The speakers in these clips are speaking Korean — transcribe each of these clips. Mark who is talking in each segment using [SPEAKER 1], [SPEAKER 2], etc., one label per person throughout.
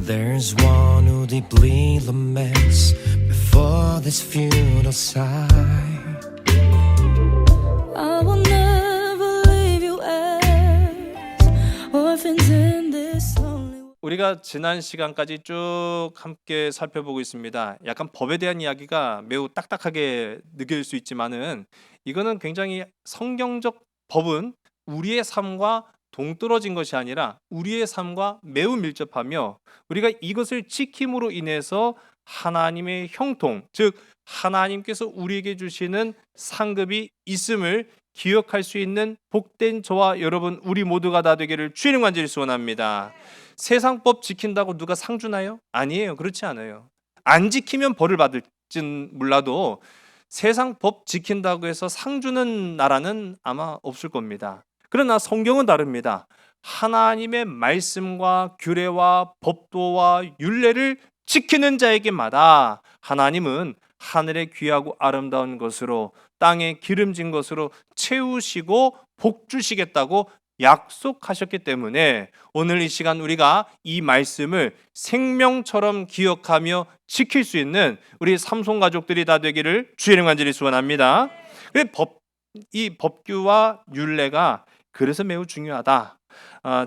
[SPEAKER 1] There's one who deeply laments before this futile sigh. I will never leave you as orphans in this lonely world.
[SPEAKER 2] 우리가 지난 시간까지 쭉 함께 살펴보고 있습니다. 약간 법에 대한 이야기가 매우 딱딱하게 느낄 수 있지만은 이거는 굉장히 성경적 법은 우리의 삶과 동떨어진 것이 아니라 우리의 삶과 매우 밀접하며 우리가 이것을 지킴으로 인해서 하나님의 형통, 즉 하나님께서 우리에게 주시는 상급이 있음을 기억할 수 있는 복된 저와 여러분 우리 모두가 다 되기를 주의 이름 간절히 소원합니다. 세상 법 지킨다고 누가 상 주나요? 아니에요. 그렇지 않아요. 안 지키면 벌을 받을진 몰라도 세상 법 지킨다고 해서 상 주는 나라는 아마 없을 겁니다. 그러나 성경은 다릅니다. 하나님의 말씀과 규례와 법도와 율례를 지키는 자에게마다 하나님은 하늘의 귀하고 아름다운 것으로 땅에 기름진 것으로 채우시고 복 주시겠다고 약속하셨기 때문에 오늘 이 시간 우리가 이 말씀을 생명처럼 기억하며 지킬 수 있는 우리 삼손 가족들이 다 되기를 주의 이름 간절히 소원합니다. 이 법규와 율례가 그래서 매우 중요하다.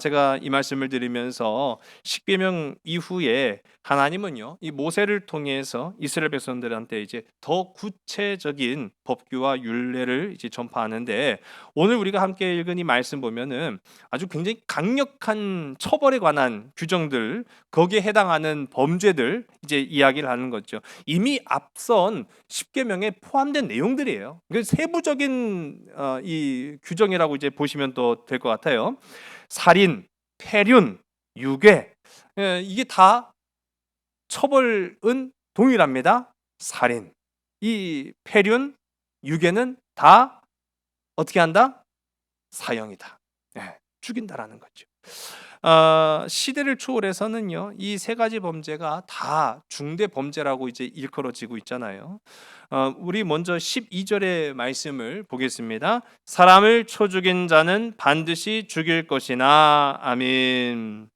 [SPEAKER 2] 제가 이 말씀을 드리면서 십계명 이후에 하나님은요 이 모세를 통해서 이스라엘 백성들한테 이제 더 구체적인 법규와 율례를 이제 전파하는데 오늘 우리가 함께 읽은 이 말씀 보면은 아주 굉장히 강력한 처벌에 관한 규정들 거기에 해당하는 범죄들 이제 이야기를 하는 거죠. 이미 앞선 십계명에 포함된 내용들이에요. 세부적인 이 규정이라고 이제 보시면 또 될 것 같아요. 살인, 폐륜, 유괴 이게 다 처벌은 동일합니다. 살인, 이 폐륜, 유괴는 다 어떻게 한다? 사형이다. 죽인다라는 거죠. 시대를 초월해서는요 이 세 가지 범죄가 다 중대 범죄라고 이제 일컬어지고 있잖아요. 우리 먼저 12절의 말씀을 보겠습니다. 사람을 쳐 죽인 자는 반드시 죽일 것이나 아멘.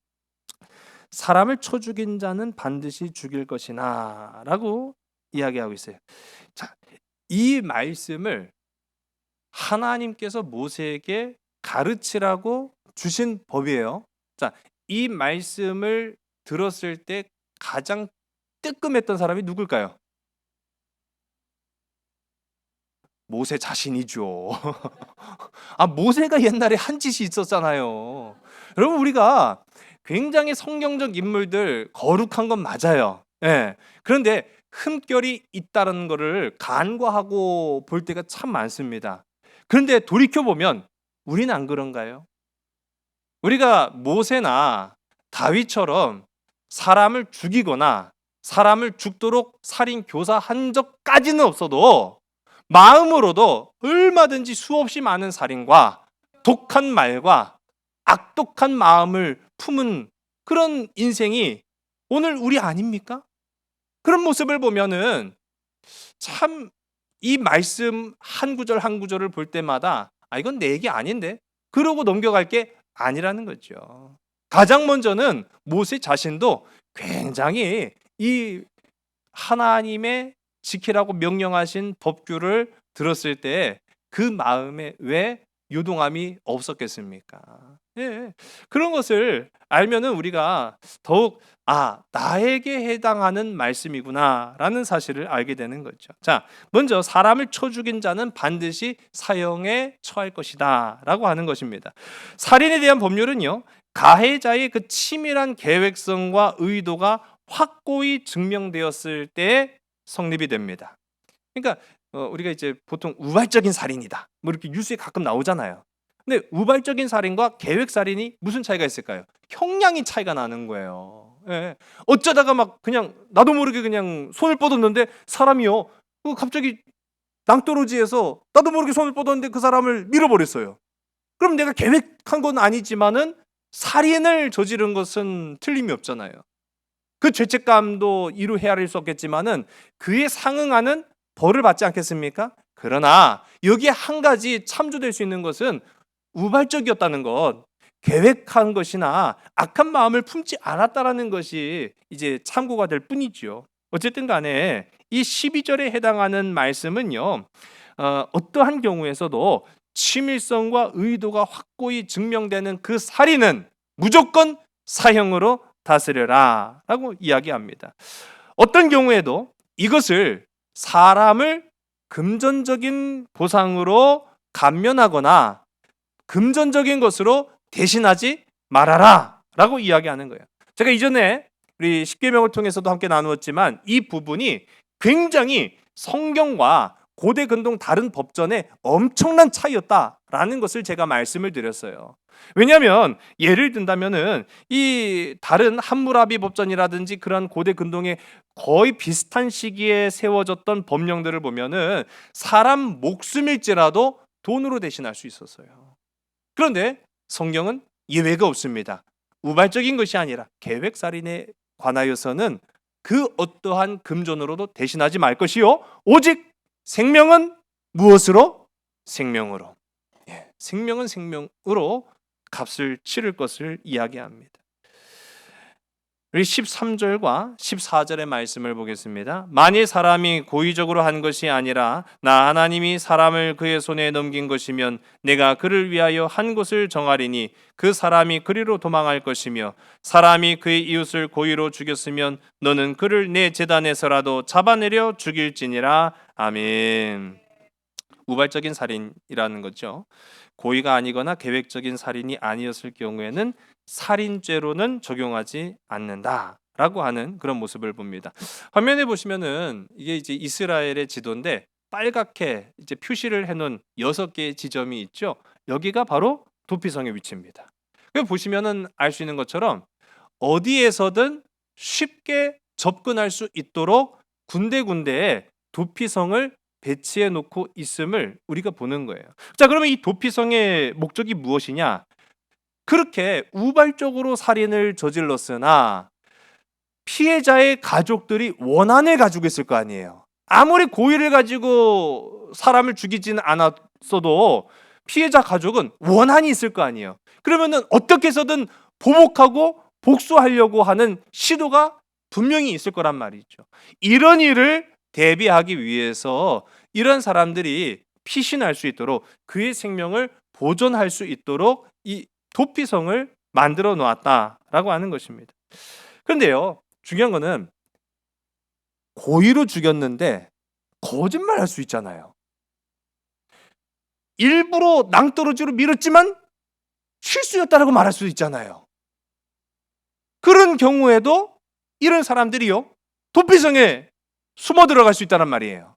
[SPEAKER 2] 사람을 쳐 죽인 자는 반드시 죽일 것이나 라고 이야기하고 있어요. 자, 이 말씀을 하나님께서 모세에게 가르치라고 주신 법이에요. 자, 이 말씀을 들었을 때 가장 뜨끔했던 사람이 누굴까요? 모세 자신이죠. 모세가 옛날에 한 짓이 있었잖아요. 여러분 우리가 굉장히 성경적 인물들 거룩한 건 맞아요. 그런데 흠결이 있다는 것을 간과하고 볼 때가 참 많습니다. 그런데 돌이켜보면 우리는 안 그런가요? 우리가 모세나 다윗처럼 사람을 죽이거나 사람을 죽도록 살인 교사한 적까지는 없어도 마음으로도 얼마든지 수없이 많은 살인과 독한 말과 악독한 마음을 품은 그런 인생이 오늘 우리 아닙니까? 그런 모습을 보면은 참 이 말씀 한 구절 한 구절을 볼 때마다 이건 내 얘기 아닌데 그러고 넘겨갈 게 아니라는 거죠. 가장 먼저는 모세 자신도 굉장히 이 하나님의 지키라고 명령하신 법규를 들었을 때 그 마음에 왜 요동함이 없었겠습니까? 그런 것을 알면은 우리가 더욱 나에게 해당하는 말씀이구나라는 사실을 알게 되는 거죠. 자, 먼저 사람을 쳐 죽인 자는 반드시 사형에 처할 것이다라고 하는 것입니다. 살인에 대한 법률은요, 가해자의 그 치밀한 계획성과 의도가 확고히 증명되었을 때 성립이 됩니다. 그러니까 우리가 이제 보통 우발적인 살인이다 뭐 이렇게 뉴스에 가끔 나오잖아요. 근데 우발적인 살인과 계획 살인이 무슨 차이가 있을까요? 형량이 차이가 나는 거예요. 어쩌다가 막 그냥 나도 모르게 그냥 손을 뻗었는데 사람이요 갑자기 낭떠러지에서 나도 모르게 손을 뻗었는데 그 사람을 밀어버렸어요. 그럼 내가 계획한 건 아니지만은 살인을 저지른 것은 틀림이 없잖아요. 그 죄책감도 이루 헤아릴 수 없겠지만은 그에 상응하는 벌을 받지 않겠습니까? 그러나 여기에 한 가지 참조될 수 있는 것은 우발적이었다는 것. 계획한 것이나 악한 마음을 품지 않았다라는 것이 이제 참고가 될 뿐이지요. 어쨌든 간에 이 12절에 해당하는 말씀은요. 어떠한 경우에서도 치밀성과 의도가 확고히 증명되는 그 살인은 무조건 사형으로 다스려라 라고 이야기합니다. 어떤 경우에도 이것을 사람을 금전적인 보상으로 감면하거나 금전적인 것으로 대신하지 말아라 라고 이야기하는 거예요. 제가 이전에 우리 십계명을 통해서도 함께 나누었지만 이 부분이 굉장히 성경과 고대 근동 다른 법전에 엄청난 차이였다라는 것을 제가 말씀을 드렸어요. 왜냐하면 예를 든다면은 이 다른 함무라비 법전이라든지 그런 고대 근동의 거의 비슷한 시기에 세워졌던 법령들을 보면은 사람 목숨일지라도 돈으로 대신할 수 있었어요. 그런데 성경은 예외가 없습니다. 우발적인 것이 아니라 계획살인에 관하여서는 그 어떠한 금전으로도 대신하지 말 것이요 오직 생명은 무엇으로? 생명으로. 생명은 생명으로 값을 치를 것을 이야기합니다. 우리 13절과 14절의 말씀을 보겠습니다. 만일 사람이 고의적으로 한 것이 아니라 나 하나님이 사람을 그의 손에 넘긴 것이면 내가 그를 위하여 한 곳을 정하리니 그 사람이 그리로 도망할 것이며 사람이 그의 이웃을 고의로 죽였으면 너는 그를 내 제단에서라도 잡아내려 죽일지니라. 아멘. 우발적인 살인이라는 거죠. 고의가 아니거나 계획적인 살인이 아니었을 경우에는 살인죄로는 적용하지 않는다라고 하는 그런 모습을 봅니다. 화면에 보시면은 이게 이제 이스라엘의 지도인데 빨갛게 이제 표시를 해놓은 6개의 지점이 있죠. 여기가 바로 도피성의 위치입니다. 그 보시면은 알 수 있는 것처럼 어디에서든 쉽게 접근할 수 있도록 군데군데에 도피성을 배치해 놓고 있음을 우리가 보는 거예요. 자, 그러면 이 도피성의 목적이 무엇이냐? 그렇게 우발적으로 살인을 저질렀으나 피해자의 가족들이 원한을 가지고 있을 거 아니에요. 아무리 고의를 가지고 사람을 죽이지는 않았어도 피해자 가족은 원한이 있을 거 아니에요. 그러면은 어떻게 해서든 보복하고 복수하려고 하는 시도가 분명히 있을 거란 말이죠. 이런 일을 대비하기 위해서 이런 사람들이 피신할 수 있도록 그의 생명을 보존할 수 있도록 이 도피성을 만들어 놓았다라고 하는 것입니다. 그런데요, 중요한 거는 고의로 죽였는데 거짓말할 수 있잖아요. 일부러 낭떠러지로 밀었지만 실수였다라고 말할 수 있잖아요. 그런 경우에도 이런 사람들이요 도피성에 숨어 들어갈 수 있다는 말이에요.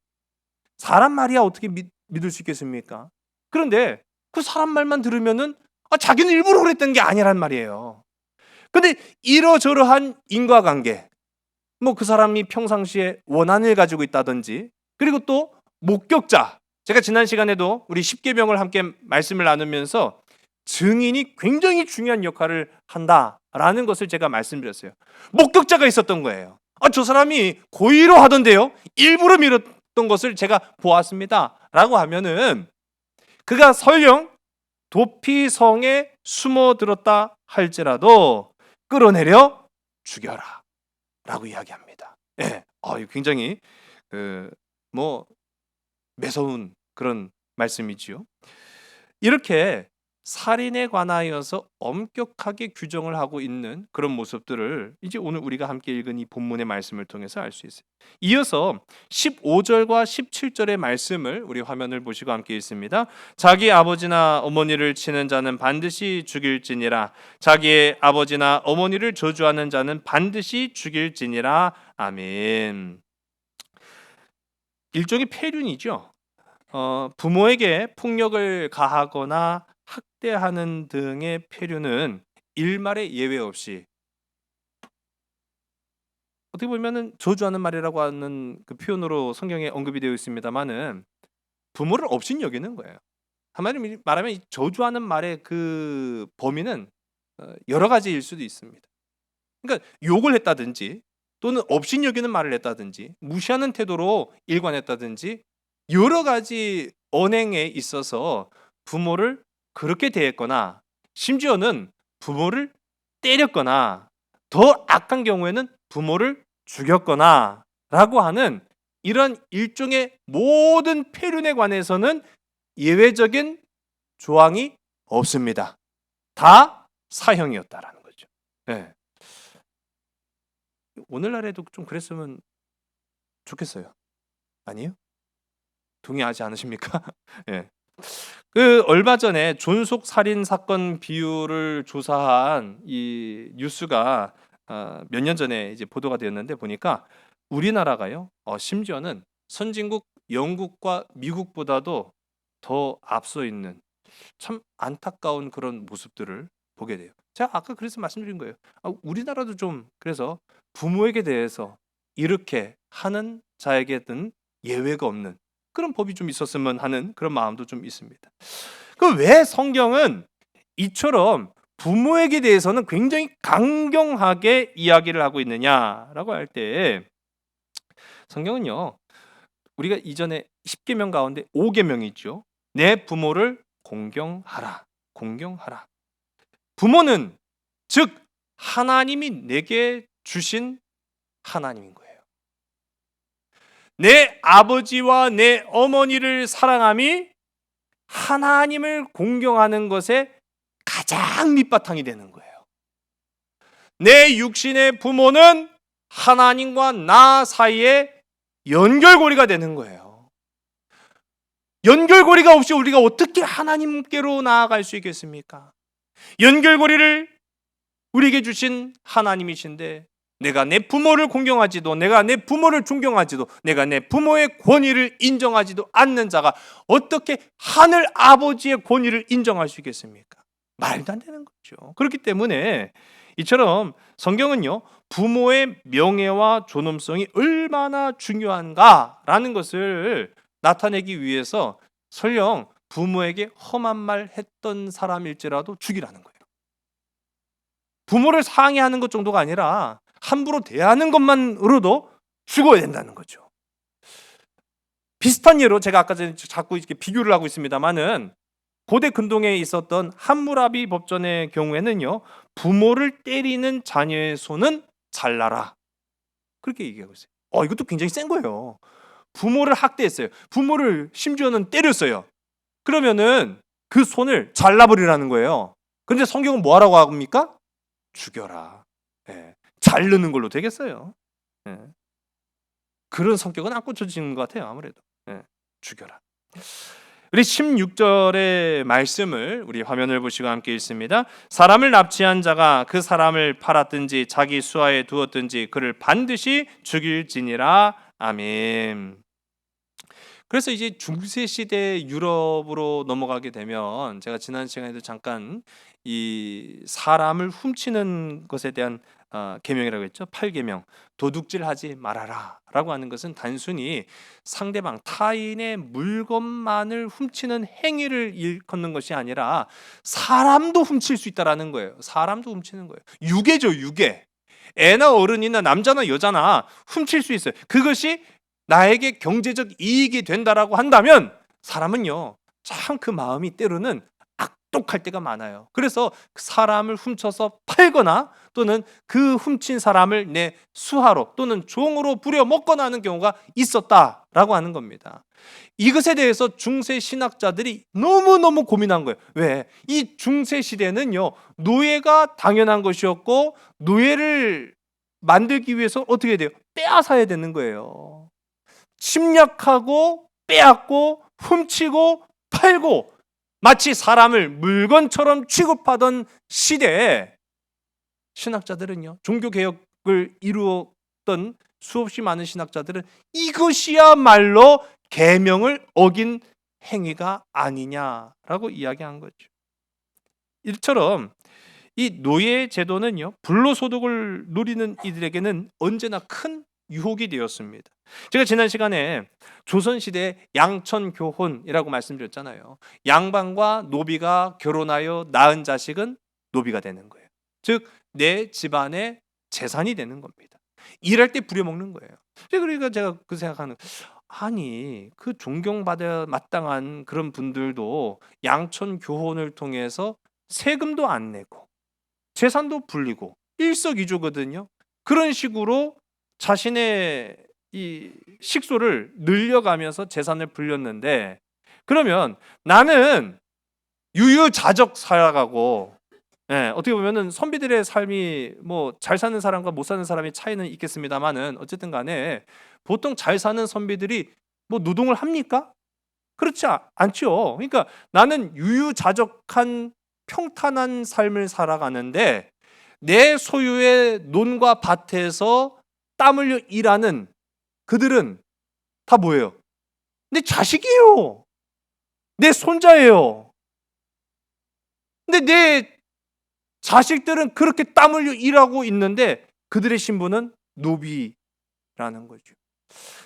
[SPEAKER 2] 사람 말이야 어떻게 믿을 수 있겠습니까? 그런데 그 사람 말만 들으면은 자기는 일부러 그랬던 게 아니란 말이에요. 근데 이러저러한 인과관계, 뭐 그 사람이 평상시에 원한을 가지고 있다든지, 그리고 또 목격자, 제가 지난 시간에도 우리 십계명을 함께 말씀을 나누면서 증인이 굉장히 중요한 역할을 한다라는 것을 제가 말씀드렸어요. 목격자가 있었던 거예요. 저 사람이 고의로 하던데요, 일부러 밀었던 것을 제가 보았습니다 라고 하면은 그가 설령 도피성에 숨어들었다 할지라도 끌어내려 죽여라 라고 이야기합니다. 굉장히 매서운 그런 말씀이지요. 이렇게 살인에 관하여서 엄격하게 규정을 하고 있는 그런 모습들을 이제 오늘 우리가 함께 읽은 이 본문의 말씀을 통해서 알 수 있어요. 이어서 15절과 17절의 말씀을 우리 화면을 보시고 함께 읽습니다. 자기 아버지나 어머니를 치는 자는 반드시 죽일지니라. 자기의 아버지나 어머니를 저주하는 자는 반드시 죽일지니라. 아멘. 일종의 폐륜이죠. 부모에게 폭력을 가하거나 학대하는 등의 폐륜은 일말의 예외 없이, 어떻게 보면은 저주하는 말이라고 하는 그 표현으로 성경에 언급이 되어 있습니다만은 부모를 업신 여기는 거예요. 한마디로 말하면 이 저주하는 말의 그 범위는 여러 가지일 수도 있습니다. 그러니까 욕을 했다든지 또는 업신 여기는 말을 했다든지 무시하는 태도로 일관했다든지 여러 가지 언행에 있어서 부모를 그렇게 대했거나 심지어는 부모를 때렸거나 더 악한 경우에는 부모를 죽였거나 라고 하는 이런 일종의 모든 폐륜에 관해서는 예외적인 조항이 없습니다. 다 사형이었다라는 거죠. 예. 오늘날에도 좀 그랬으면 좋겠어요. 아니요? 동의하지 않으십니까? 예. 그 얼마 전에 존속 살인 사건 비율을 조사한 이 뉴스가 몇 년 전에 이제 보도가 되었는데 보니까 우리나라가요. 심지어는 선진국 영국과 미국보다도 더 앞서 있는 참 안타까운 그런 모습들을 보게 돼요. 제가 아까 그래서 말씀드린 거예요. 우리나라도 좀 그래서 부모에게 대해서 이렇게 하는 자에게는 예외가 없는 그런 법이 좀 있었으면 하는 그런 마음도 좀 있습니다. 그 왜 성경은 이처럼 부모에게 대해서는 굉장히 강경하게 이야기를 하고 있느냐라고 할 때 성경은요. 우리가 이전에 10계명 가운데 5계명이 있죠. 내 부모를 공경하라. 공경하라. 부모는 즉 하나님이 내게 주신 하나님인 거예요. 내 아버지와 내 어머니를 사랑함이 하나님을 공경하는 것에 가장 밑바탕이 되는 거예요. 내 육신의 부모는 하나님과 나 사이에 연결고리가 되는 거예요. 연결고리가 없이 우리가 어떻게 하나님께로 나아갈 수 있겠습니까? 연결고리를 우리에게 주신 하나님이신데 내가 내 부모를 공경하지도 내가 내 부모를 존경하지도 내가 내 부모의 권위를 인정하지도 않는 자가 어떻게 하늘 아버지의 권위를 인정할 수 있겠습니까? 말도 안 되는 거죠. 그렇기 때문에 이처럼 성경은요 부모의 명예와 존엄성이 얼마나 중요한가라는 것을 나타내기 위해서 설령 부모에게 험한 말 했던 사람일지라도 죽이라는 거예요. 부모를 상해하는 것 정도가 아니라 함부로 대하는 것만으로도 죽어야 된다는 거죠. 비슷한 예로 제가 아까 전에 자꾸 이렇게 비교를 하고 있습니다만은 고대 근동에 있었던 함무라비 법전의 경우에는요 부모를 때리는 자녀의 손은 잘라라 그렇게 얘기하고 있어요. 이것도 굉장히 센 거예요. 부모를 학대했어요. 부모를 심지어는 때렸어요. 그러면은 그 손을 잘라버리라는 거예요. 그런데 성경은 뭐하라고 합니까? 죽여라. 예. 자르는 걸로 되겠어요. 예. 그런 성격은 안 꽂혀지는 것 같아요. 아무래도. 예. 죽여라. 우리 16절의 말씀을 우리 화면을 보시고 함께 읽습니다. 사람을 납치한 자가 그 사람을 팔았든지 자기 수하에 두었든지 그를 반드시 죽일지니라. 아멘. 그래서 이제 중세 시대 유럽으로 넘어가게 되면 제가 지난 시간에도 잠깐 이 사람을 훔치는 것에 대한 계명이라고 했죠. 8계명. 도둑질하지 말아라라고 하는 것은 단순히 상대방 타인의 물건만을 훔치는 행위를 일컫는 것이 아니라 사람도 훔칠 수 있다라는 거예요. 사람도 훔치는 거예요. 유괴죠, 유괴. 애나 어른이나 남자나 여자나 훔칠 수 있어요. 그것이 나에게 경제적 이익이 된다라고 한다면 사람은요 참 그 마음이 때로는 악독할 때가 많아요. 그래서 그 사람을 훔쳐서 팔거나 또는 그 훔친 사람을 내 수하로 또는 종으로 부려먹거나 하는 경우가 있었다라고 하는 겁니다. 이것에 대해서 중세 신학자들이 너무너무 고민한 거예요. 왜? 이 중세 시대는요 노예가 당연한 것이었고 노예를 만들기 위해서 어떻게 해야 돼요? 빼앗아야 되는 거예요. 침략하고 빼앗고 훔치고 팔고 마치 사람을 물건처럼 취급하던 시대에 신학자들은요 종교개혁을 이루었던 수없이 많은 신학자들은 이것이야말로 계명을 어긴 행위가 아니냐라고 이야기한 거죠. 이처럼 이 노예 제도는요 불로소득을 누리는 이들에게는 언제나 큰 유혹이 되었습니다. 제가 지난 시간에 조선시대 양천교혼이라고 말씀드렸잖아요. 양반과 노비가 결혼하여 낳은 자식은 노비가 되는 거예요. 즉 내 집안의 재산이 되는 겁니다. 일할 때 부려먹는 거예요. 그러니까 제가 그 생각하는 아니 그 존경받아 마땅한 그런 분들도 양천교혼을 통해서 세금도 안 내고 재산도 불리고 일석이조거든요. 그런 식으로 자신의 이 식소를 늘려가면서 재산을 불렸는데, 그러면 나는 유유자적 살아가고, 어떻게 보면은 선비들의 삶이 뭐 잘 사는 사람과 못 사는 사람의 차이는 있겠습니다만은 어쨌든 간에 보통 잘 사는 선비들이 뭐 노동을 합니까? 그렇지 않죠. 그러니까 나는 유유자적한 평탄한 삶을 살아가는데 내 소유의 논과 밭에서 땀 흘려 일하는 그들은 다 뭐예요? 내 자식이에요. 내 손자예요. 근데 내 자식들은 그렇게 땀 흘려 일하고 있는데 그들의 신분은 노비라는 거죠.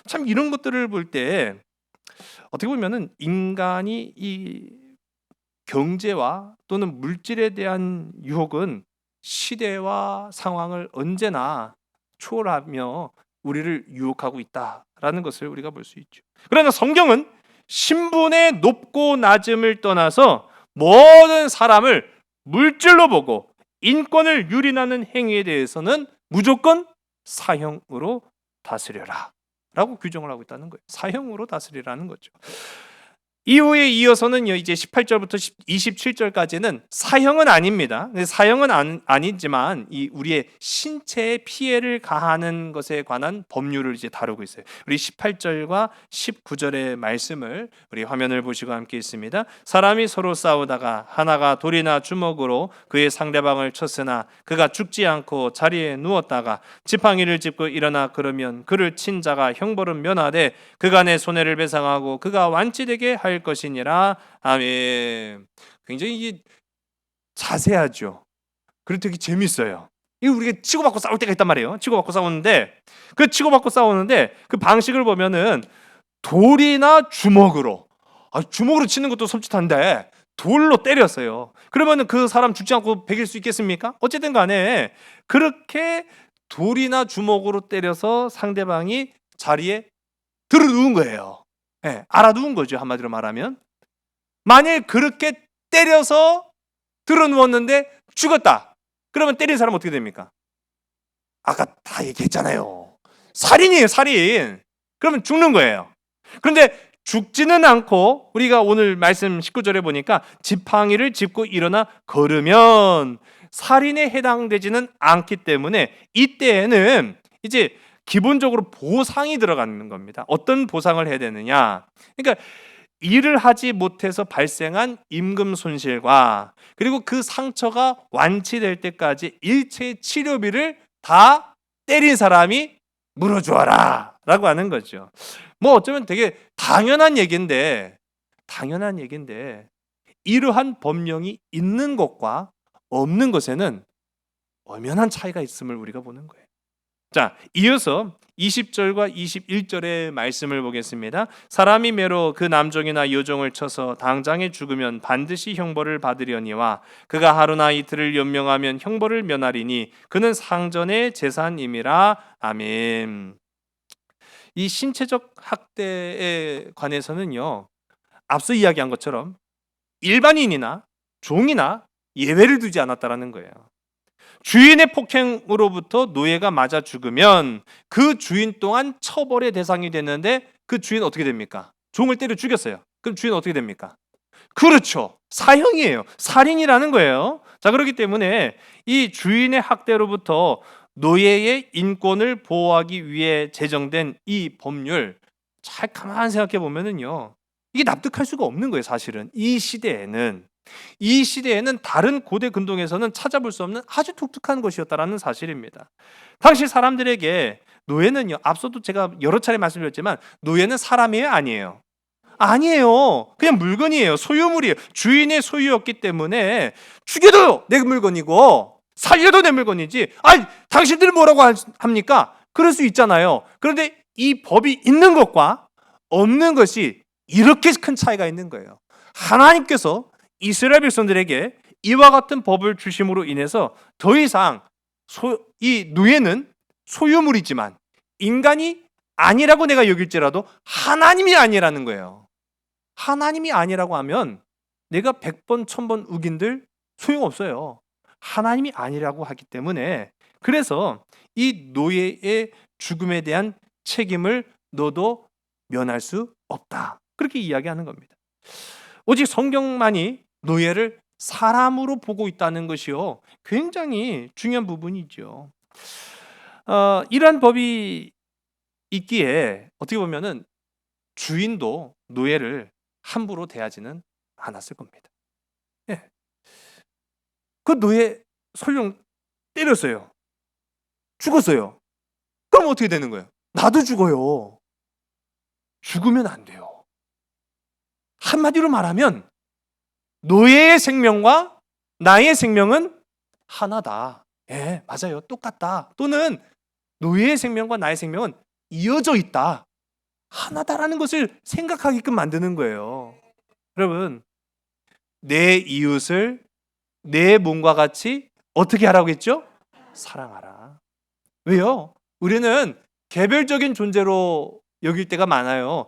[SPEAKER 2] 참 이런 것들을 볼 때 어떻게 보면은 인간이 이 경제와 또는 물질에 대한 유혹은 시대와 상황을 언제나 초월하며 우리를 유혹하고 있다라는 것을 우리가 볼 수 있죠. 그러나 성경은 신분의 높고 낮음을 떠나서 모든 사람을 물질로 보고 인권을 유린하는 행위에 대해서는 무조건 사형으로 다스려라 라고 규정을 하고 있다는 거예요. 사형으로 다스리라는 거죠. 이후에 이어서는요, 이제 18절부터 27절까지는 사형은 아닙니다. 사형은 아니지만 이 우리의 신체에 피해를 가하는 것에 관한 법률을 이제 다루고 있어요. 우리 18절과 19절의 말씀을 우리 화면을 보시고 함께 있습니다. 사람이 서로 싸우다가 하나가 돌이나 주먹으로 그의 상대방을 쳤으나 그가 죽지 않고 자리에 누웠다가 지팡이를 짚고 일어나 그러면 그를 친 자가 형벌은 면하되 그가 내 손해를 배상하고 그가 완치되게 할 것이니라. 아멘. 굉장히 이게 자세하죠. 그리고 되게 재밌어요. 이거 우리가 치고받고 싸울 때가 있단 말이에요. 치고받고 싸우는데 그 방식을 보면은 돌이나 주먹으로, 주먹으로 치는 것도 섬찟한데 돌로 때렸어요. 그러면은 그 사람 죽지 않고 베길 수 있겠습니까? 어쨌든 간에 그렇게 돌이나 주먹으로 때려서 상대방이 자리에 들어 누운 거예요. 알아두은 거죠. 한마디로 말하면. 만일 그렇게 때려서 들어 누웠는데 죽었다. 그러면 때린 사람은 어떻게 됩니까? 아까 다 얘기했잖아요. 살인이에요, 살인. 그러면 죽는 거예요. 그런데 죽지는 않고 우리가 오늘 말씀 19절에 보니까 지팡이를 짚고 일어나 걸으면 살인에 해당되지는 않기 때문에 이때에는 이제 기본적으로 보상이 들어가는 겁니다. 어떤 보상을 해야 되느냐? 그러니까 일을 하지 못해서 발생한 임금 손실과 그리고 그 상처가 완치될 때까지 일체 치료비를 다 때린 사람이 물어주어라 라고 하는 거죠. 뭐 어쩌면 되게 당연한 얘기인데 이러한 법령이 있는 것과 없는 것에는 엄연한 차이가 있음을 우리가 보는 거예요. 자, 이어서 20절과 21절의 말씀을 보겠습니다. 사람이 매로 그 남종이나 여종을 쳐서 당장에 죽으면 반드시 형벌을 받으려니와 그가 하루나 이틀을 연명하면 형벌을 면하리니 그는 상전의 재산임이라. 아멘. 이 신체적 학대에 관해서는요, 앞서 이야기한 것처럼 일반인이나 종이나 예외를 두지 않았다라는 거예요. 주인의 폭행으로부터 노예가 맞아 죽으면 그 주인 또한 처벌의 대상이 되는데 그 주인 어떻게 됩니까? 종을 때려 죽였어요. 그럼 주인 어떻게 됩니까? 그렇죠. 사형이에요. 살인이라는 거예요. 자, 그렇기 때문에 이 주인의 학대로부터 노예의 인권을 보호하기 위해 제정된 이 법률, 잘 가만 생각해 보면은요, 이게 납득할 수가 없는 거예요. 사실은 이 시대에는 다른 고대 근동에서는 찾아볼 수 없는 아주 독특한 것이었다라는 사실입니다. 당시 사람들에게 노예는요, 앞서도 제가 여러 차례 말씀드렸지만 노예는 사람이에요, 아니에요? 아니에요. 그냥 물건이에요. 소유물이에요. 주인의 소유였기 때문에 죽여도 내 물건이고 살려도 내 물건이지. 당신들은 뭐라고 합니까? 그럴 수 있잖아요. 그런데 이 법이 있는 것과 없는 것이 이렇게 큰 차이가 있는 거예요. 하나님께서 이스라엘 백성들에게 이와 같은 법을 주심으로 인해서 더 이상 이 노예는 소유물이지만 인간이 아니라고 내가 여길지라도 하나님이 아니라는 거예요. 하나님이 아니라고 하면 내가 100번 1000번 우긴들 소용없어요. 하나님이 아니라고 하기 때문에, 그래서 이 노예의 죽음에 대한 책임을 너도 면할 수 없다, 그렇게 이야기하는 겁니다. 오직 성경만이 노예를 사람으로 보고 있다는 것이요, 굉장히 중요한 부분이죠. 이러한 법이 있기에 어떻게 보면은 주인도 노예를 함부로 대하지는 않았을 겁니다. 예. 그 노예 설령 때렸어요. 죽었어요. 그럼 어떻게 되는 거예요? 나도 죽어요. 죽으면 안 돼요. 한마디로 말하면 노예의 생명과 나의 생명은 하나다. 예, 맞아요. 똑같다. 또는 노예의 생명과 나의 생명은 이어져 있다. 하나다라는 것을 생각하게끔 만드는 거예요. 여러분, 내 이웃을 내 몸과 같이 어떻게 하라고 했죠? 사랑하라. 왜요? 우리는 개별적인 존재로 여길 때가 많아요.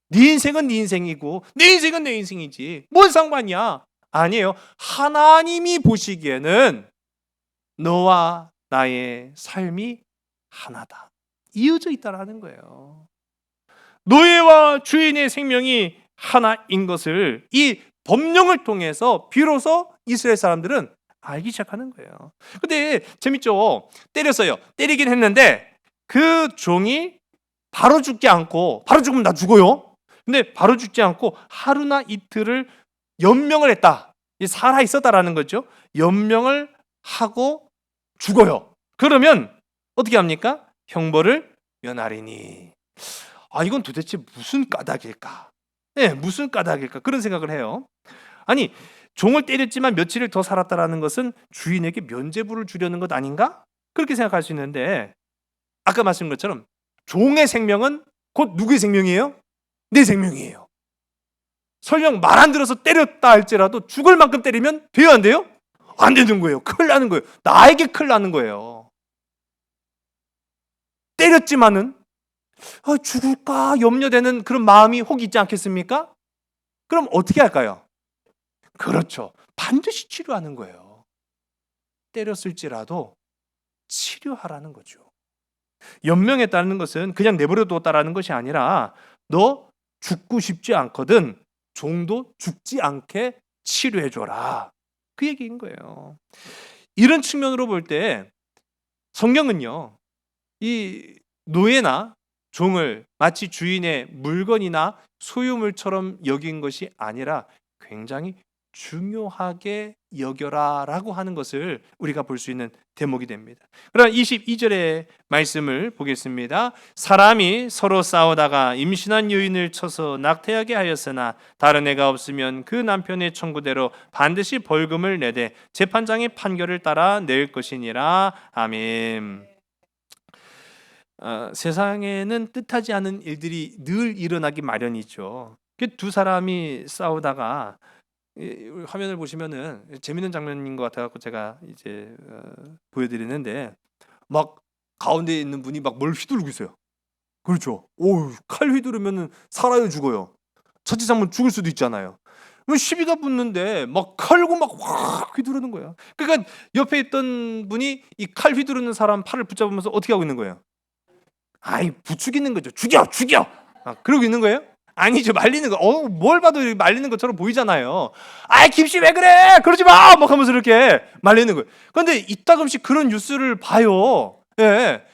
[SPEAKER 2] 네 인생은 네 인생이고 내 인생은 내 인생이지, 뭔 상관이야? 아니에요. 하나님이 보시기에는 너와 나의 삶이 하나다, 이어져 있다라는 거예요. 노예와 주인의 생명이 하나인 것을 이 법령을 통해서 비로소 이스라엘 사람들은 알기 시작하는 거예요. 근데 재밌죠? 때렸어요. 때리긴 했는데 그 종이 바로 죽지 않고, 바로 죽으면 나 죽어요. 근데 바로 죽지 않고 하루나 이틀을 연명을 했다. 살아 있었다라는 거죠. 연명을 하고 죽어요. 그러면 어떻게 합니까? 형벌을 면하리니. 이건 도대체 무슨 까닭일까? 네, 무슨 까닭일까? 그런 생각을 해요. 아니, 종을 때렸지만 며칠을 더 살았다라는 것은 주인에게 면죄부를 주려는 것 아닌가? 그렇게 생각할 수 있는데, 아까 말씀드린 것처럼 종의 생명은 곧 누구의 생명이에요? 내 생명이에요. 설령 말 안 들어서 때렸다 할지라도 죽을 만큼 때리면 돼요, 안 돼요? 안 되는 거예요. 큰일 나는 거예요. 나에게 큰일 나는 거예요. 때렸지만은 죽을까 염려되는 그런 마음이 혹 있지 않겠습니까? 그럼 어떻게 할까요? 그렇죠. 반드시 치료하는 거예요. 때렸을지라도 치료하라는 거죠. 연명했다는 것은 그냥 내버려 뒀다라는 것이 아니라, 너 죽고 싶지 않거든 종도 죽지 않게 치료해줘라, 그 얘기인 거예요. 이런 측면으로 볼 때 성경은요, 이 노예나 종을 마치 주인의 물건이나 소유물처럼 여긴 것이 아니라 굉장히 중요하게 여겨라라고 하는 것을 우리가 볼 수 있는 대목이 됩니다. 그럼 22절의 말씀을 보겠습니다. 사람이 서로 싸우다가 임신한 여인을 쳐서 낙태하게 하였으나 다른 애가 없으면 그 남편의 청구대로 반드시 벌금을 내되 재판장의 판결을 따라 낼 것이니라. 아멘. 세상에는 뜻하지 않은 일들이 늘 일어나기 마련이죠. 두 사람이 싸우다가, 화면을 보시면은 재밌는 장면인 것 같아서 제가 이제 보여드리는데, 막 가운데 있는 분이 막 뭘 휘두르고 있어요. 그렇죠. 칼 휘두르면은 살아요, 죽어요? 천지장면 죽을 수도 있잖아요. 시비가 붙는데 막 칼고 막 확 휘두르는 거예요. 그러니까 옆에 있던 분이 이 칼 휘두르는 사람 팔을 붙잡으면서 어떻게 하고 있는 거예요? 부추기는 거죠. 죽여! 그러고 있는 거예요? 아니죠. 말리는 거. 뭘 봐도 말리는 것처럼 보이잖아요. 김씨 왜 그래? 그러지 마! 막 하면서 이렇게 말리는 거예요. 그런데 이따금씩 그런 뉴스를 봐요. 예.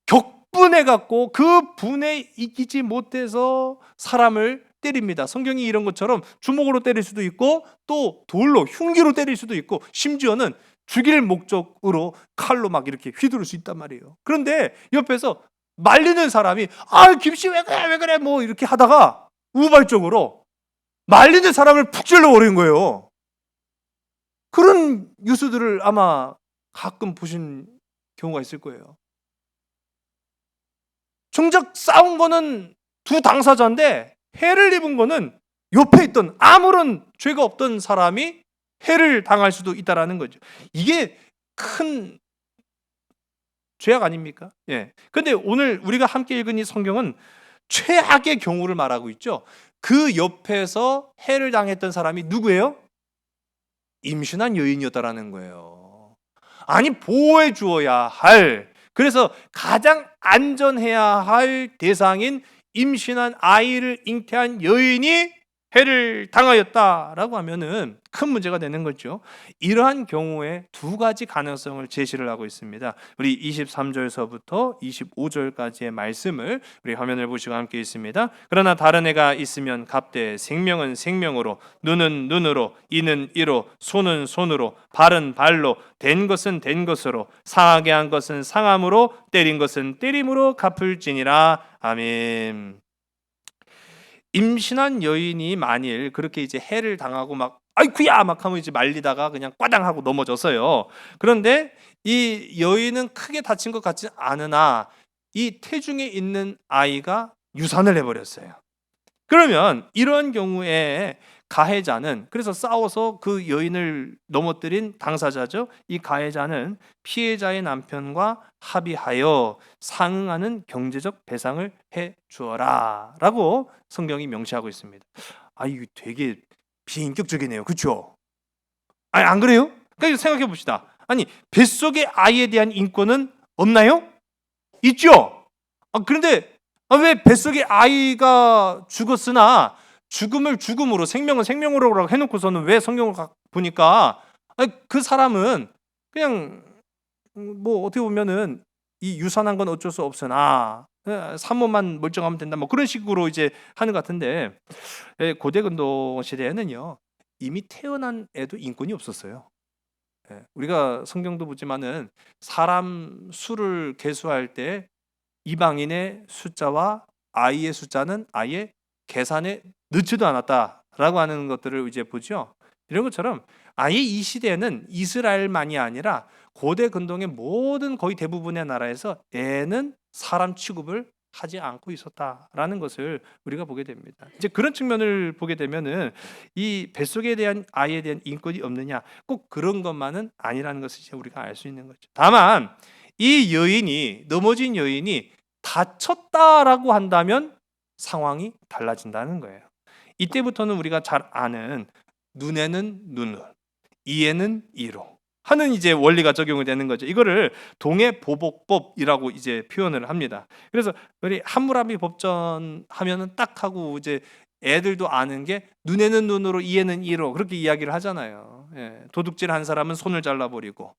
[SPEAKER 2] 격분해갖고 그 분에 이기지 못해서 사람을 때립니다. 성경이 이런 것처럼 주먹으로 때릴 수도 있고, 또 돌로, 흉기로 때릴 수도 있고, 심지어는 죽일 목적으로 칼로 막 이렇게 휘두를 수 있단 말이에요. 그런데 옆에서 말리는 사람이 김씨 왜 그래 뭐 이렇게 하다가 우발적으로 말리는 사람을 푹 찔러버리는 거예요. 그런 뉴스들을 아마 가끔 보신 경우가 있을 거예요. 정작 싸운 거는 두 당사자인데 해를 입은 거는 옆에 있던 아무런 죄가 없던 사람이 해를 당할 수도 있다라는 거죠. 이게 큰 죄악 아닙니까? 예. 근데 오늘 우리가 함께 읽은 이 성경은 최악의 경우를 말하고 있죠. 그 옆에서 해를 당했던 사람이 누구예요? 임신한 여인이었다라는 거예요. 아니 보호해 주어야 할, 그래서 가장 안전해야 할 대상인 임신한 아이를 잉태한 여인이 해를 당하였다라고 하면은 큰 문제가 되는 거죠. 이러한 경우에 두 가지 가능성을 제시를 하고 있습니다. 우리 23절서부터 25절까지의 말씀을 우리 화면을 보시고 함께 있습니다. 그러나 다른 애가 있으면 갑되 생명은 생명으로, 눈은 눈으로, 이는 이로, 손은 손으로, 발은 발로, 된 것은 된 것으로, 상하게 한 것은 상함으로, 때린 것은 때림으로 갚을지니라. 아멘. 임신한 여인이 만일 그렇게 이제 해를 당하고 막 아이쿠야 막 하면 이제 말리다가 그냥 꽈당 하고 넘어져서요. 그런데 이 여인은 크게 다친 것 같지 않으나 이 태중에 있는 아이가 유산을 해버렸어요. 그러면 이런 경우에 가해자는, 그래서 싸워서 그 여인을 넘어뜨린 당사자죠. 이 가해자는 피해자의 남편과 합의하여 상응하는 경제적 배상을 해 주어라 라고 성경이 명시하고 있습니다. 아, 이거 되게 비인격적이네요. 그렇죠? 아니, 안 그래요? 그러니까 생각해 봅시다. 아니, 뱃속의 아이에 대한 인권은 없나요? 있죠. 그런데 왜 뱃속의 아이가 죽었으나 죽음을 죽음으로, 생명은 생명으로 해놓고서는 왜 성경을 보니까 그 사람은 그냥 뭐 어떻게 보면은 이 유산한 건 어쩔 수 없으나 산모만 멀쩡하면 된다, 뭐 그런 식으로 이제 하는 것 같은데, 고대 근동 시대에는요 이미 태어난 애도 인권이 없었어요. 우리가 성경도 보지만은 사람 수를 계수할 때 이방인의 숫자와 아이의 숫자는 아예 계산에 넣지도 않았다라고 하는 것들을 이제 보죠. 이런 것처럼 아예 이 시대에는 이스라엘만이 아니라 고대 근동의 모든 거의 대부분의 나라에서 애는 사람 취급을 하지 않고 있었다라는 것을 우리가 보게 됩니다. 이제 그런 측면을 보게 되면은 이 뱃속에 대한 아이에 대한 인권이 없느냐, 꼭 그런 것만은 아니라는 것을 이제 우리가 알 수 있는 거죠. 다만 이 여인이, 넘어진 여인이 다쳤다라고 한다면 상황이 달라진다는 거예요. 이때부터는 우리가 잘 아는 눈에는 눈으로, 이에는 이로 하는 이제 원리가 적용이 되는 거죠. 이거를 동해보복법이라고 이제 표현을 합니다. 그래서 우리 함무라비 법전 하면은 딱 하고 이제 애들도 아는 게 눈에는 눈으로, 이에는 이로 그렇게 이야기를 하잖아요. 도둑질 한 사람은 손을 잘라버리고,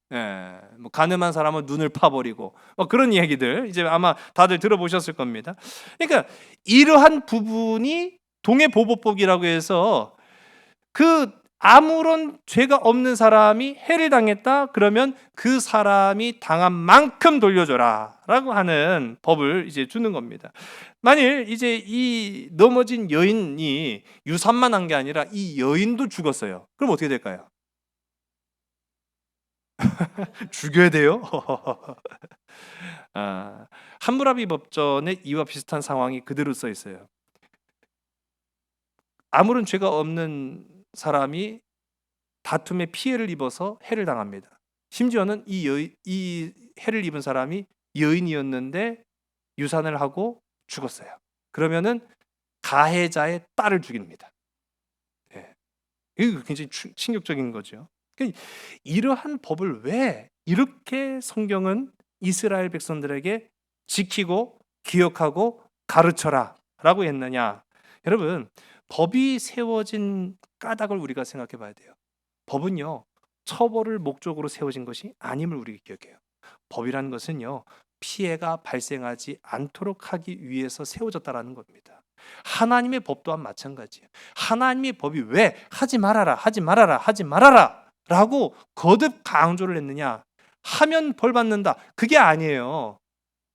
[SPEAKER 2] 뭐 가늠한 사람은 눈을 파버리고, 뭐 그런 이야기들 이제 아마 다들 들어보셨을 겁니다. 그러니까 이러한 부분이 동해보복법이라고 해서 그 아무런 죄가 없는 사람이 해를 당했다 그러면 그 사람이 당한 만큼 돌려줘라라고 하는 법을 이제 주는 겁니다. 만일 이제 이 넘어진 여인이 유산만 한 게 아니라 이 여인도 죽었어요. 그럼 어떻게 될까요? 죽여야 돼요? 함무라비 법전에 이와 비슷한 상황이 그대로 써 있어요. 아무런 죄가 없는 사람이 다툼에 피해를 입어서 해를 당합니다. 심지어는 이 해를 입은 사람이 여인이었는데 유산을 하고 죽었어요. 그러면은 가해자의 딸을 죽입니다. 이거 굉장히 충격적인 거죠. 그러니까 이러한 법을 왜 이렇게 성경은 이스라엘 백성들에게 지키고 기억하고 가르쳐라 라고 했느냐? 여러분, 법이 세워진 까닭을 우리가 생각해 봐야 돼요. 법은요, 처벌을 목적으로 세워진 것이 아님을 우리가 기억해요. 법이라는 것은요, 피해가 발생하지 않도록 하기 위해서 세워졌다라는 겁니다. 하나님의 법 또한 마찬가지예요. 하나님의 법이 왜 하지 말아라, 하지 말아라, 하지 말아라 라고 거듭 강조를 했느냐? 하면 벌 받는다. 그게 아니에요.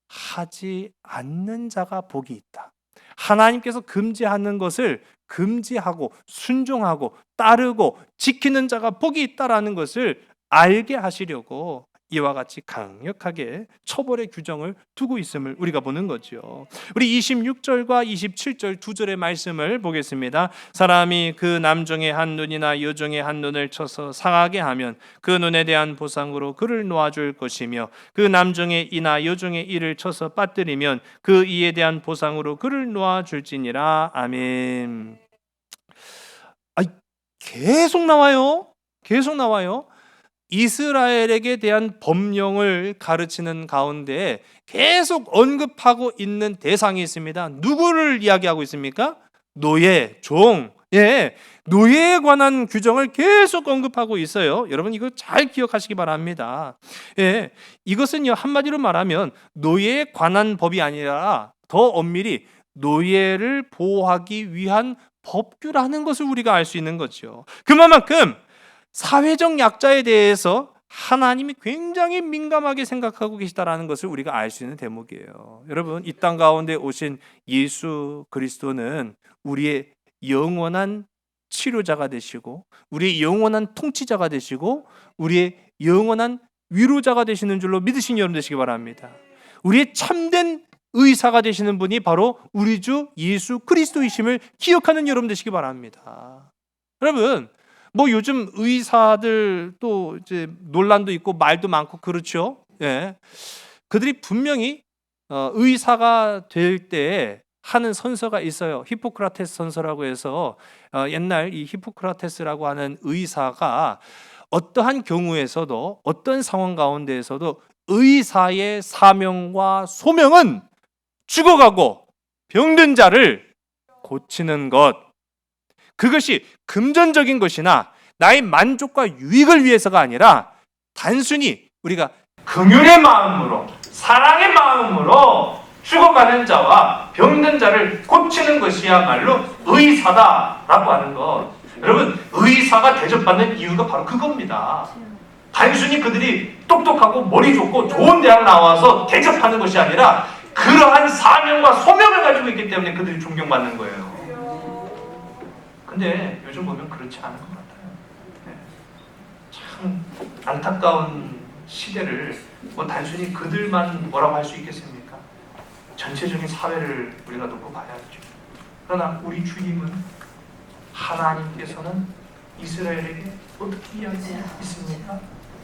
[SPEAKER 2] 하지 않는 자가 복이 있다. 하나님께서 금지하는 것을 금지하고 순종하고 따르고 지키는 자가 복이 있다라는 것을 알게 하시려고 이와 같이 강력하게 처벌의 규정을 두고 있음을 우리가 보는 거죠. 우리 26절과 27절 두 절의 말씀을 보겠습니다. 사람이 그 남종의 한 눈이나 여종의 한 눈을 쳐서 상하게 하면 그 눈에 대한 보상으로 그를 놓아줄 것이며 그 남종의 이나 여종의 이를 쳐서 빠뜨리면 그 이에 대한 보상으로 그를 놓아줄지니라. 아멘. 계속 나와요. 계속 나와요. 이스라엘에게 대한 법령을 가르치는 가운데 계속 언급하고 있는 대상이 있습니다. 누구를 이야기하고 있습니까? 노예, 종, 노예에 관한 규정을 계속 언급하고 있어요. 여러분 이거 잘 기억하시기 바랍니다. 이것은요 한마디로 말하면 노예에 관한 법이 아니라 더 엄밀히 노예를 보호하기 위한 법규라는 것을 우리가 알 수 있는 거죠. 그만큼 사회적 약자에 대해서 하나님이 굉장히 민감하게 생각하고 계시다라는 것을 우리가 알 수 있는 대목이에요. 여러분 이 땅 가운데 오신 예수 그리스도는 우리의 영원한 치료자가 되시고 우리의 영원한 통치자가 되시고 우리의 영원한 위로자가 되시는 줄로 믿으신 여러분 되시기 바랍니다. 우리의 참된 의사가 되시는 분이 바로 우리 주 예수 그리스도이심을 기억하는 여러분 되시기 바랍니다. 여러분 요즘 의사들 또 이제 논란도 있고 말도 많고 그렇죠. 그들이 분명히 의사가 될 때 하는 선서가 있어요. 히포크라테스 선서라고 해서 옛날 이 히포크라테스라고 하는 의사가 어떠한 경우에서도 어떤 상황 가운데에서도 의사의 사명과 소명은 죽어가고 병든 자를 고치는 것, 그것이 금전적인 것이나 나의 만족과 유익을 위해서가 아니라 단순히 우리가 긍휼의 마음으로 사랑의 마음으로 죽어가는 자와 병든 자를 고치는 것이야말로 의사다라고 하는 것. 여러분 의사가 대접받는 이유가 바로 그겁니다. 단순히 그들이 똑똑하고 머리 좋고 좋은 대학 나와서 대접하는 것이 아니라 그러한 사명과 소명을 가지고 있기 때문에 그들이 존경받는 거예요. 근데 요즘 보면 그렇지 않은 것 같아요. 참 안타까운 시대를 단순히 그들만 뭐라고 할 수 있겠습니까? 전체적인 사회를 우리가 놓고 봐야죠. 그러나 우리 주님은 하나님께서는 이스라엘에게 어떻게 이야기했습니까?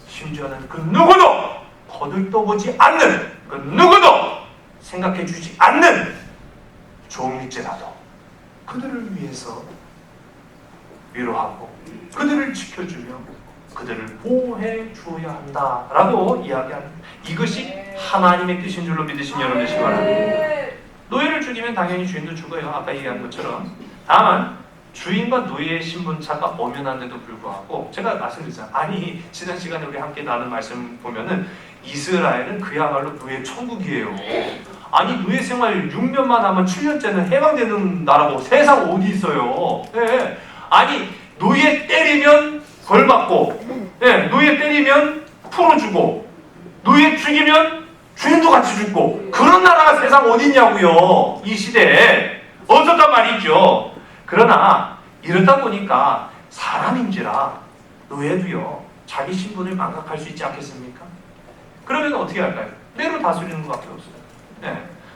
[SPEAKER 2] 심지어는 그 누구도 거들떠보지 않는 그 누구도 생각해 주지 않는 종일지라도 그들을 위해서 위로하고 그들을 지켜주며 그들을 보호해 주어야 한다라고 이야기합니다. 이것이 하나님의 뜻인 줄로 믿으신 여러분 되시기 바랍니다. 노예를 죽이면 당연히 주인도 죽어요. 아까 얘기한 것처럼. 다만 주인과 노예의 신분차가 엄연한데도 불구하고 제가 말씀드렸잖아요. 아니 지난 시간에 우리 함께 나눈 말씀 보면은 이스라엘은 그야말로 노예 천국이에요. 아니 노예 생활 6년만 하면 7년째는 해방되는 나라고 세상 어디 있어요. 아니 노예 때리면 벌 받고 노예 때리면 풀어주고 노예 죽이면 주인도 같이 죽고 그런 나라가 세상 어디 있냐고요. 이 시대에 어쩌단 말이죠. 그러나 이러다 보니까 사람인지라 노예도요 자기 신분을 망각할 수 있지 않겠습니까? 그러면 어떻게 할까요? 때로 다스리는 것밖에 없어요.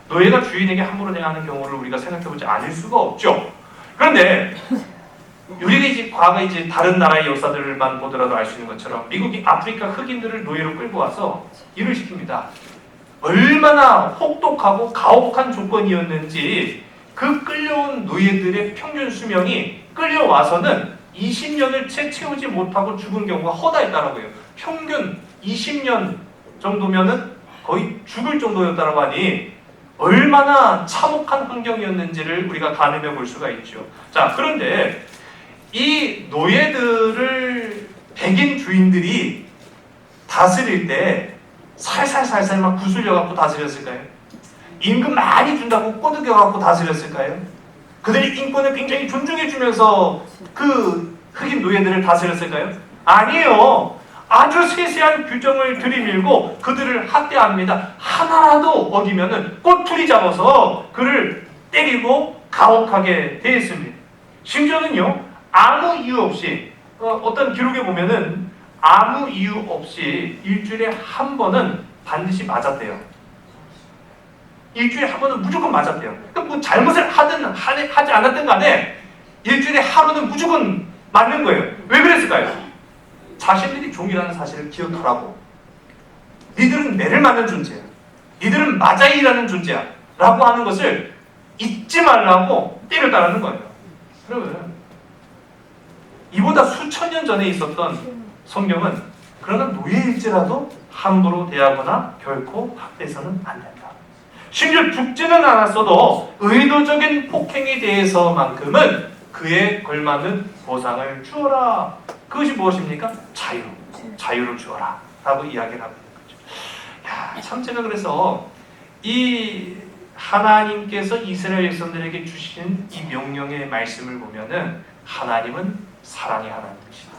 [SPEAKER 2] 노예가 주인에게 함부로 대하는 경우를 우리가 생각해보지 않을 수가 없죠. 그런데 우리가 이제 과거 이제 다른 나라의 역사들만 보더라도 알 수 있는 것처럼 미국이 아프리카 흑인들을 노예로 끌고 와서 일을 시킵니다. 얼마나 혹독하고 가혹한 조건이었는지 그 끌려온 노예들의 평균 수명이 끌려와서는 20년을 채 채우지 못하고 죽은 경우가 허다했다라고 해요. 평균 20년 정도면은 거의 죽을 정도였다라고 하니 얼마나 참혹한 환경이었는지를 우리가 가늠해 볼 수가 있죠. 자, 그런데 이 노예들을 백인 주인들이 다스릴 때 살살살살 막 구슬려 갖고 다스렸을까요? 임금 많이 준다고 꼬드겨 갖고 다스렸을까요? 그들이 인권을 굉장히 존중해 주면서 그 흑인 노예들을 다스렸을까요? 아니에요. 아주 세세한 규정을 들이밀고 그들을 학대합니다. 하나라도 어기면은 꼬투리 잡아서 그를 때리고 가혹하게 대했습니다. 심지어는요 아무 이유 없이 어떤 기록에 보면은 아무 이유 없이 일주일에 한 번은 반드시 맞았대요. 일주일에 한 번은 무조건 맞았대요. 그러니까 뭐 잘못을 하든 하지 않았든 간에 일주일에 하루는 무조건 맞는 거예요. 왜 그랬을까요? 자신들이 종이라는 사실을 기억하라고. 니들은 매를 맞는 존재야. 니들은 마자이라는 존재야. 라고 하는 것을 잊지 말라고 때렸다라는 거예요. 그러면 이보다 수천 년 전에 있었던 성경은
[SPEAKER 3] 그러나 노예일지라도 함부로 대하거나 결코 학대해서는 안 된다. 심지어 죽지는 않았어도 의도적인 폭행에 대해서만큼은 그에 걸맞는 보상을 주어라. 그것이 무엇입니까? 자유를 주어라 라고 이야기를 하고 있는 거죠. 야, 참 제가 그래서 이 하나님께서 이스라엘 백성들에게 주신 이 명령의 말씀을 보면은 하나님은 사랑의 하나님이시다.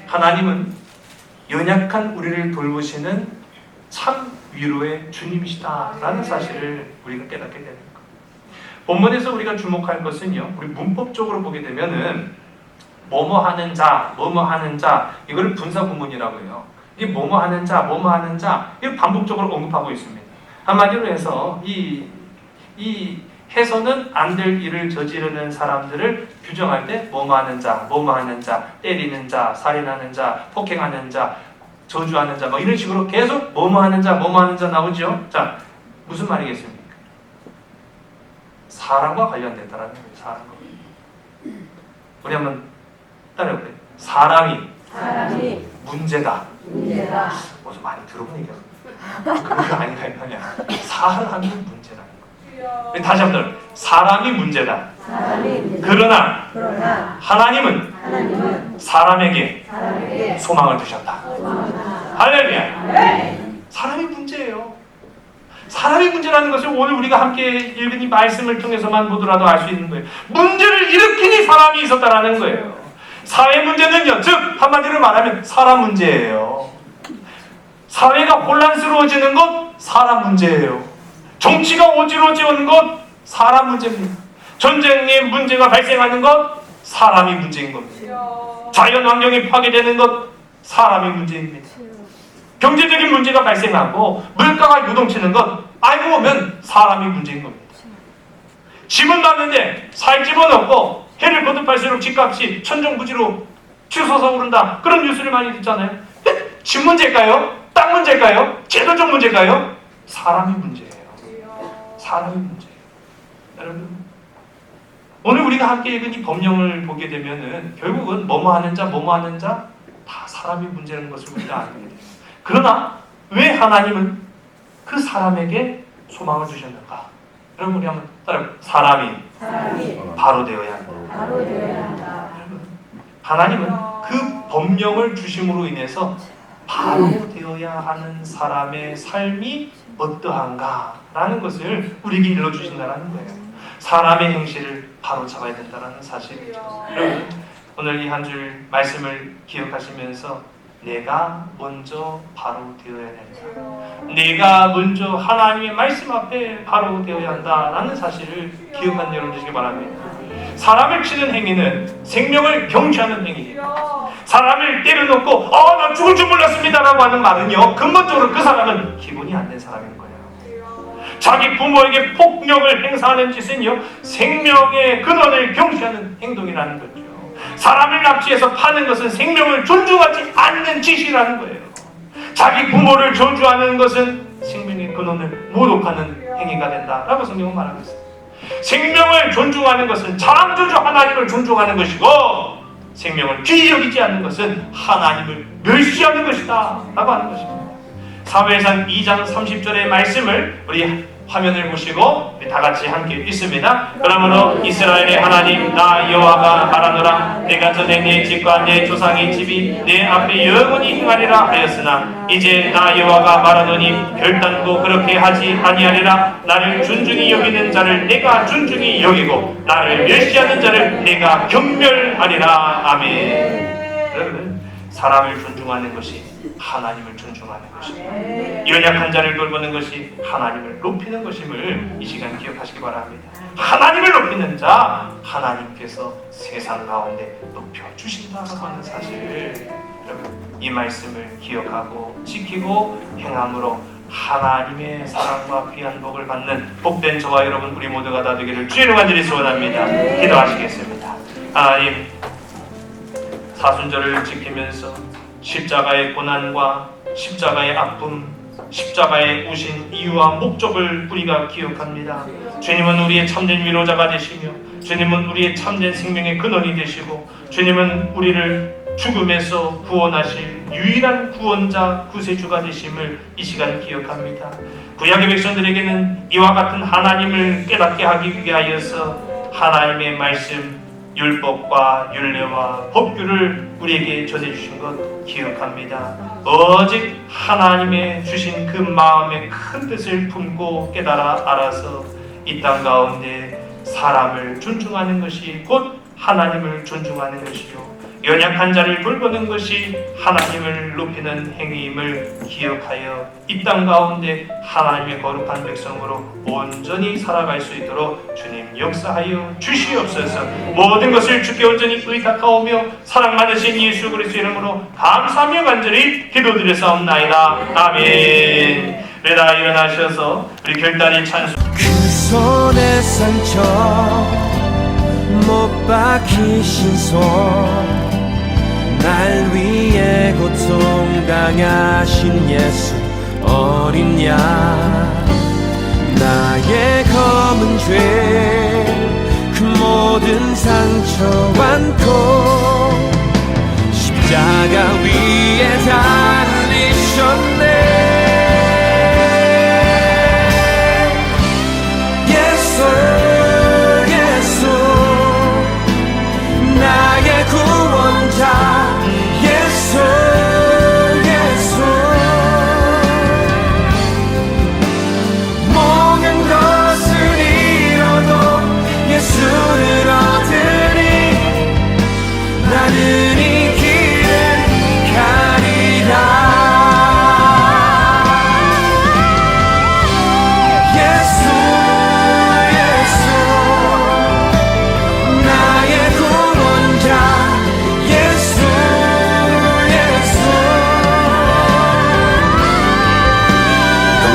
[SPEAKER 3] 하나님은 연약한 우리를 돌보시는 참 위로의 주님이시다 라는 사실을 우리가 깨닫게 되는 거예요. 본문에서 우리가 주목할 것은요, 우리 문법적으로 보게 되면은 뭐뭐 하는 자, 뭐뭐 하는 자, 이걸 분사 구문이라고 해요. 이게 뭐뭐 하는 자, 뭐뭐 하는 자, 이걸 반복적으로 언급하고 있습니다. 한마디로 해서 이 해서는 안 될 일을 저지르는 사람들을 규정할 때 뭐뭐 하는 자, 뭐뭐 하는 자, 때리는 자, 살인하는 자, 폭행하는 자, 저주하는 자, 뭐 이런 식으로 계속 뭐뭐 하는 자, 뭐뭐 하는 자 나오죠. 자, 무슨 말이겠습니까? 사람과 관련됐다라는 거예요. 사람과. 우리 한번 따라해볼까요? 사람이 문제다. 어서 많이 들어본 얘기야. 그런 거 아닌가요? 사람이 문제라는 거예요. 다시 한번 사람이 문제다. 그러나 하나님은 사람에게 소망을 주셨다. 할렐루야. 사람이 문제예요. 사람이 문제라는 것을 오늘 우리가 함께 읽은 이 말씀을 통해서만 보더라도 알 수 있는 거예요. 문제를 일으키니 사람이 있었다라는 거예요. 사회 문제는요, 즉 한마디로 말하면 사람 문제예요. 사회가 혼란스러워지는 것 사람 문제예요. 정치가 어지러워지는 것 사람 문제입니다. 전쟁의 문제가 발생하는 것 사람이 문제인 겁니다. 자연 환경이 파괴되는 것 사람이 문제입니다. 경제적인 문제가 발생하고 물가가 요동치는 것 알고 보면 사람이 문제인 겁니다. 집은 났는데 살 집은 없고 해를 거듭할수록 집값이 천정부지로 치솟아 오른다. 그런 뉴스를 많이 듣잖아요. 집 문제일까요? 땅 문제일까요? 제도적 문제일까요? 사람이 문제예요. 사람이 문제예요. 여러분, 오늘 우리가 함께 읽은 이 법령을 보게 되면은 결국은 뭐뭐 하는 자, 뭐뭐 하는 자 다 사람이 문제라는 것을 우리가 알게 돼요. 그러나 왜 하나님은 그 사람에게 소망을 주셨는가? 여러분, 우리 한번 따라해볼까요? 사람이 바로 되어야 한다. 여러분, 하나님은 그 법령을 주심으로 인해서 바로 되어야 하는 사람의 삶이 어떠한가? 라는 것을 우리에게 일러주신다는 거예요. 사람의 행실을 바로 잡아야 된다는 사실이죠. 여러분, 오늘 이 한 줄 말씀을 기억하시면서 내가 먼저 바로 되어야 된다. 내가 먼저 하나님의 말씀 앞에 바로 되어야 한다라는 사실을 기억하는 여러분 되시기 바랍니다. 사람을 치는 행위는 생명을 경시하는 행위예요. 사람을 때려놓고 나 죽을 줄 몰랐습니다라고 하는 말은요, 근본적으로 그 사람은 기본이 안 된 사람인 거예요. 자기 부모에게 폭력을 행사하는 짓은요, 생명의 근원을 경시하는 행동이라는 거죠. 사람을 납치해서 파는 것은 생명을 존중하지 않는 짓이라는 거예요. 자기 부모를 저주하는 것은 생명의 근원을 모독하는 행위가 된다라고 성경은 말하고 있습니다. 생명을 존중하는 것은 창조주 하나님을 존중하는 것이고, 생명을 귀히 여기지 않는 것은 하나님을 멸시하는 것이다 라고 하는 것입니다. 사무엘상 2장 30절의 말씀을 우리 화면을 보시고 우리 다 같이 함께 읽습니다. 그러므로 이스라엘의 하나님 나 여호와가 말하노라. 내가 전에 내 집과 내 조상의 집이 내 앞에 영원히 행하리라 하였으나 이제 나 여호와가 말하노니 결단코 그렇게 하지 아니하리라. 나를 존중히 여기는 자를 내가 존중히 여기고 나를 멸시하는 자를 내가 경멸하리라. 아멘. 여러분, 사람을 존중하는 것이 하나님을 존중하는 것입니다. 연약한 자를 돌보는 것이 하나님을 높이는 것임을 이 시간 기억하시기 바랍니다. 하나님을 높이는 자 하나님께서 세상 가운데 높여주신다고 하는 사실, 여러분 이 말씀을 기억하고 지키고 행함으로 하나님의 사랑과 귀한 복을 받는 복된 저와 여러분 우리 모두가 다 되기를 주의 이름으로 간절히 소원합니다. 기도하시겠습니다. 하나님, 사순절을 지키면서 십자가의 고난과 십자가의 아픔, 십자가의 오신 이유와 목적을 우리가 기억합니다. 주님은 우리의 참된 위로자가 되시며 주님은 우리의 참된 생명의 근원이 되시고 주님은 우리를 죽음에서 구원하실 유일한 구원자 구세주가 되심을 이 시간 기억합니다. 구약의 백성들에게는 이와 같은 하나님을 깨닫게 하기 위하여서 하나님의 말씀, 율법과 율례와 법규를 우리에게 전해주신 것 기억합니다. 오직 하나님의 주신 그 마음의 큰 뜻을 품고 깨달아 알아서 이 땅 가운데 사람을 존중하는 것이 곧 하나님을 존중하는 것이요, 연약한 자를 돌보는 것이 하나님을 높이는 행위임을 기억하여 이 땅 가운데 하나님의 거룩한 백성으로 온전히 살아갈 수 있도록 주님 역사하여 주시옵소서. 모든 것을 주께 온전히 의탁하오며 사랑 많으신 예수 그리스도 이름으로 감사하며 간절히 기도드렸사옵나이다. 아멘. 내다 일어나셔서 우리 결단이 찬송.
[SPEAKER 4] 그 손에 상처 못 박히신 손, 날 위해 고통당하신 예수 어린 양, 나의 검은 죄 그 모든 상처 안고 십자가 위에 달리셨네. 나의 구원자 예수, 예수. 모든 것을 잃어도 예수를 얻으니 나는 이 길을 가리라. 예수, 예수. 나의 구원자 예수, 예수.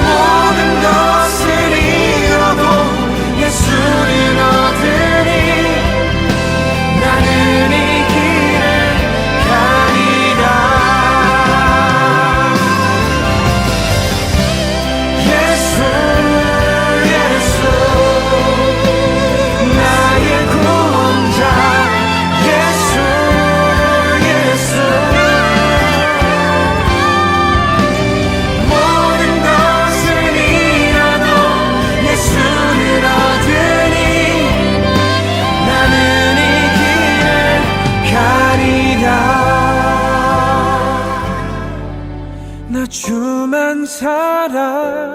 [SPEAKER 4] 모든 것을 잃어도 예수를 얻으니 나는 이 길을 가리라. 예수, 예수. 나의 구원자 예수, 예수. 모든 것을 잃어도 예수를 얻으니 나는 이 길을 가리라. 나 주만 사랑하리라.